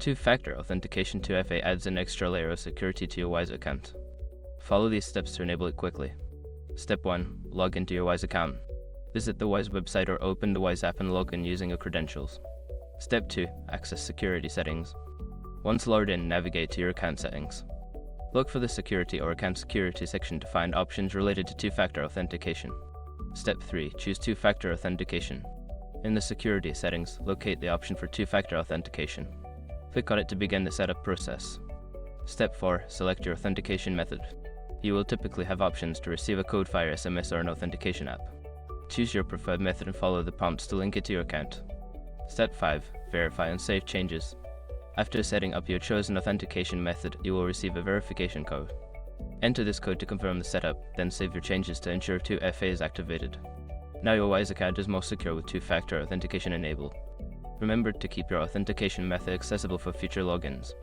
Two-factor authentication 2FA adds an extra layer of security to your Wise account. Follow these steps to enable it quickly. Step 1. Log into your Wise account. Visit the Wise website or open the Wise app and log in using your credentials. Step 2. Access security settings. Once logged in, navigate to your account settings. Look for the Security or Account Security section to find options related to two-factor authentication. Step 3. Choose two-factor authentication. In the Security settings, locate the option for two-factor authentication. Click on it to begin the setup process. Step 4. Select your authentication method. You will typically have options to receive a code via SMS or an authentication app. Choose your preferred method and follow the prompts to link it to your account. Step 5. Verify and save changes. After setting up your chosen authentication method, you will receive a verification code. Enter this code to confirm the setup, then save your changes to ensure 2FA is activated. Now your Wise account is more secure with two-factor authentication enabled. Remember to keep your authentication method accessible for future logins.